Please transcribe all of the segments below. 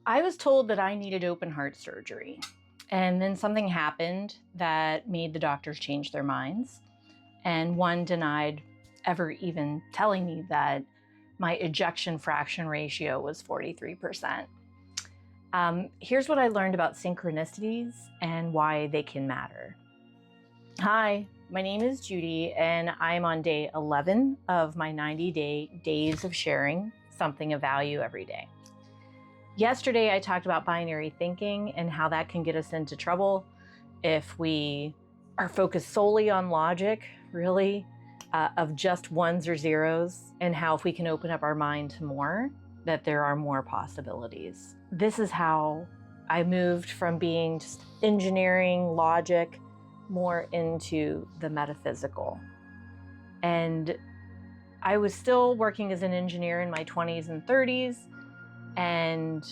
I was told that I needed open heart surgery. And then something happened that made the doctors change their minds. And one denied ever even telling me that my ejection fraction ratio was 43%. Here's what I learned about synchronicities and why they can matter. Hi, my name is Judy, and I'm on day 11 of my 90 days of sharing something of value every day. Yesterday, I talked about binary thinking and how that can get us into trouble if we are focused solely on logic, really, of just ones or zeros, and how if we can open up our mind to more, that there are more possibilities. This is how I moved from being just engineering, logic, more into the metaphysical. And I was still working as an engineer in my 20s and 30s, and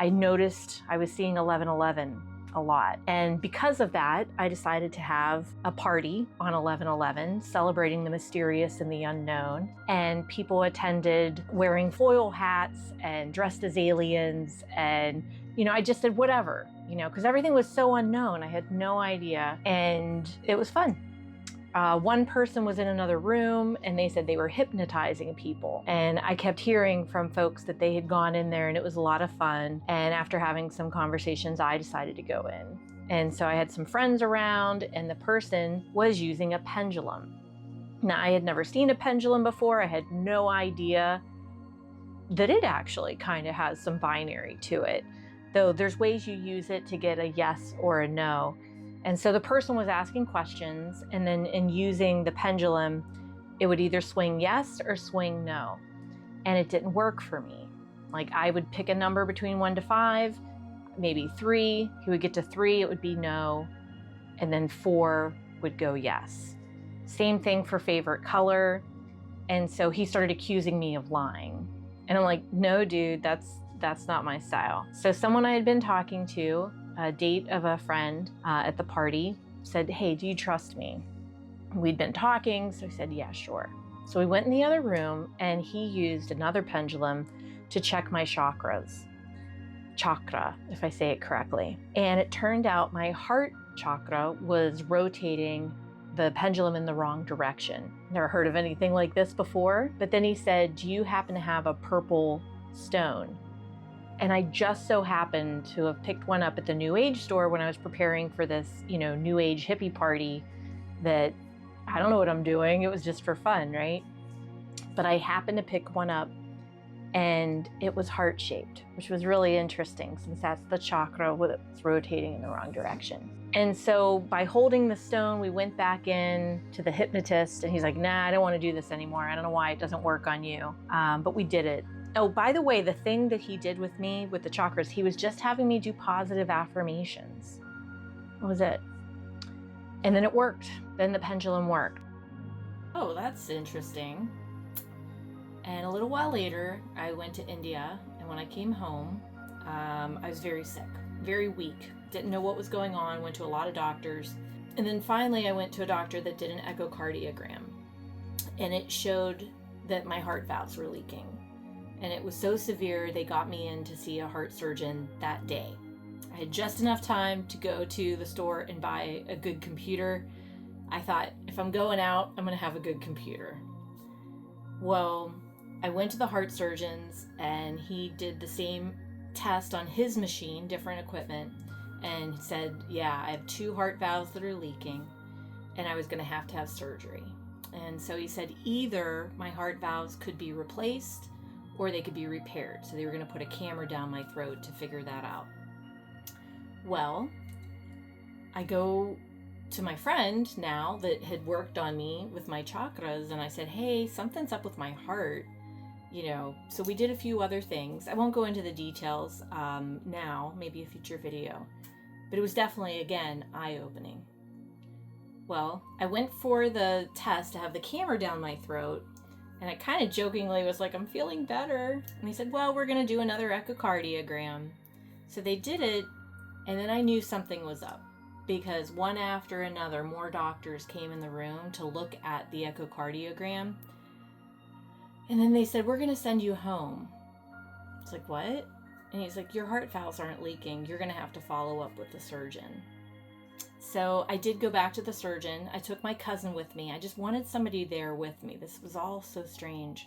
I noticed I was seeing 1111 a lot. And because of that, I decided to have a party on 1111 celebrating the mysterious and the unknown. And people attended wearing foil hats and dressed as aliens. And, I just did whatever, because everything was so unknown. I had no idea. And it was fun. One person was in another room and they said they were hypnotizing people. And I kept hearing from folks that they had gone in there and it was a lot of fun. And after having some conversations, I decided to go in. And so I had some friends around and the person was using a pendulum. Now, I had never seen a pendulum before. I had no idea that it actually kind of has some binary to it, though there's ways you use it to get a yes or a no. And so the person was asking questions, and then in using the pendulum, it would either swing yes or swing no. And it didn't work for me. Like, I would pick a number between 1 to 5, maybe 3. He would get to 3, it would be no. And then 4 would go yes. Same thing for favorite color. And so he started accusing me of lying. And I'm like, no, dude, that's not my style. So someone I had been talking to, a date of a friend at the party, said, hey, do you trust me? We'd been talking, so I said, yeah, sure. So we went in the other room and he used another pendulum to check my chakras. Chakra, if I say it correctly. And it turned out my heart chakra was rotating the pendulum in the wrong direction. Never heard of anything like this before. But then he said, do you happen to have a purple stone? And I just so happened to have picked one up at the New Age store when I was preparing for this, New Age hippie party that I don't know what I'm doing. It was just for fun, right? But I happened to pick one up and it was heart-shaped, which was really interesting since that's the chakra that's rotating in the wrong direction. And so by holding the stone, we went back in to the hypnotist and he's like, nah, I don't want to do this anymore. I don't know why it doesn't work on you. But we did it. Oh, by the way, the thing that he did with me with the chakras, he was just having me do positive affirmations. That was it. And then it worked. Then the pendulum worked. Oh, that's interesting. And a little while later, I went to India. And when I came home, I was very sick, very weak. Didn't know what was going on. Went to a lot of doctors. And then finally, I went to a doctor that did an echocardiogram. And it showed that my heart valves were leaking. And it was so severe, they got me in to see a heart surgeon that day. I had just enough time to go to the store and buy a good computer. I thought, if I'm going out, I'm going to have a good computer. Well, I went to the heart surgeons and he did the same test on his machine, different equipment, and said, yeah, I have 2 heart valves that are leaking and I was going to have surgery. And so he said either my heart valves could be replaced or they could be repaired. So they were going to put a camera down my throat to figure that out. Well, I go to my friend now that had worked on me with my chakras and I said, hey, something's up with my heart. So we did a few other things. I won't go into the details now, maybe a future video, but it was definitely, again, eye-opening. Well, I went for the test to have the camera down my throat. And I kind of jokingly was like, I'm feeling better. And he said, well, we're going to do another echocardiogram. So they did it. And then I knew something was up because one after another, more doctors came in the room to look at the echocardiogram. And then they said, we're going to send you home. It's like, what? And he's like, your heart valves aren't leaking. You're going to have to follow up with the surgeon. So I did go back to the surgeon. I took my cousin with me. I just wanted somebody there with me. This was all so strange.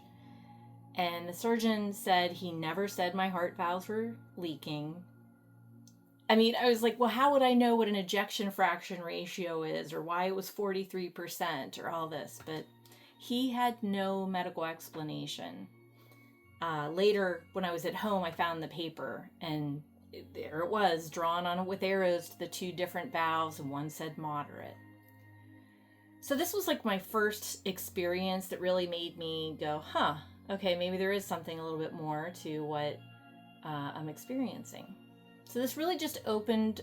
And the surgeon said he never said my heart valves were leaking. I mean, I was like, well, how would I know what an ejection fraction ratio is or why it was 43% or all this? But he had no medical explanation. Later, when I was at home, I found the paper, and there it was, drawn on it with arrows to the two different valves, and one said moderate. So this was like my first experience that really made me go, huh, okay, maybe there is something a little bit more to what I'm experiencing. So this really just opened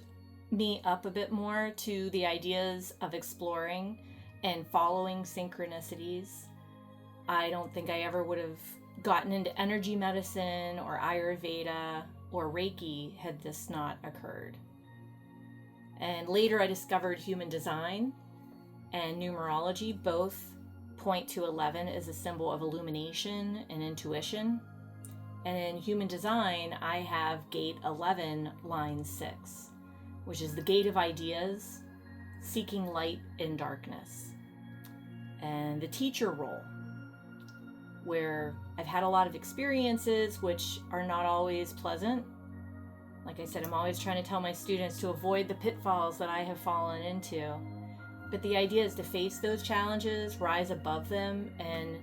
me up a bit more to the ideas of exploring and following synchronicities. I don't think I ever would have gotten into energy medicine or Ayurveda or Reiki had this not occurred. And later I discovered human design and numerology. Both point to 11 as a symbol of illumination and intuition. And in human design, I have gate 11, line 6, which is the gate of ideas, seeking light in darkness. And the teacher role, where I've had a lot of experiences which are not always pleasant. Like I said, I'm always trying to tell my students to avoid the pitfalls that I have fallen into. But the idea is to face those challenges, rise above them, and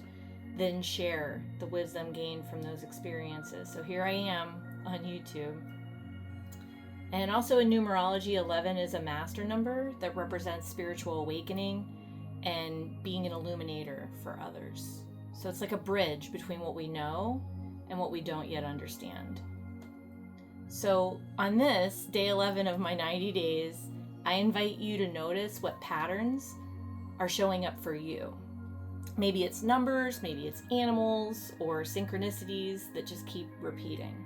then share the wisdom gained from those experiences. So here I am on YouTube. And also in numerology, 11 is a master number that represents spiritual awakening and being an illuminator for others. So it's like a bridge between what we know and what we don't yet understand. So on this, day 11 of my 90 days, I invite you to notice what patterns are showing up for you. Maybe it's numbers, maybe it's animals, or synchronicities that just keep repeating.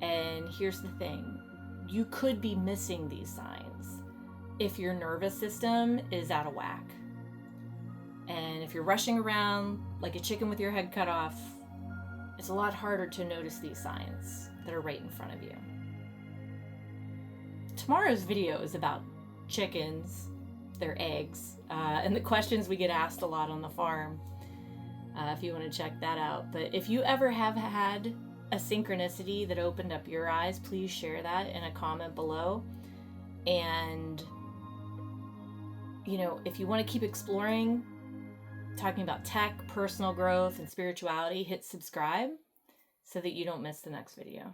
And here's the thing, you could be missing these signs if your nervous system is out of whack. And if you're rushing around like a chicken with your head cut off, it's a lot harder to notice these signs that are right in front of you. Tomorrow's video is about chickens, their eggs, and the questions we get asked a lot on the farm, if you want to check that out. But if you ever have had a synchronicity that opened up your eyes, please share that in a comment below. And, you know, if you want to keep exploring, talking about tech, personal growth, and spirituality, hit subscribe so that you don't miss the next video.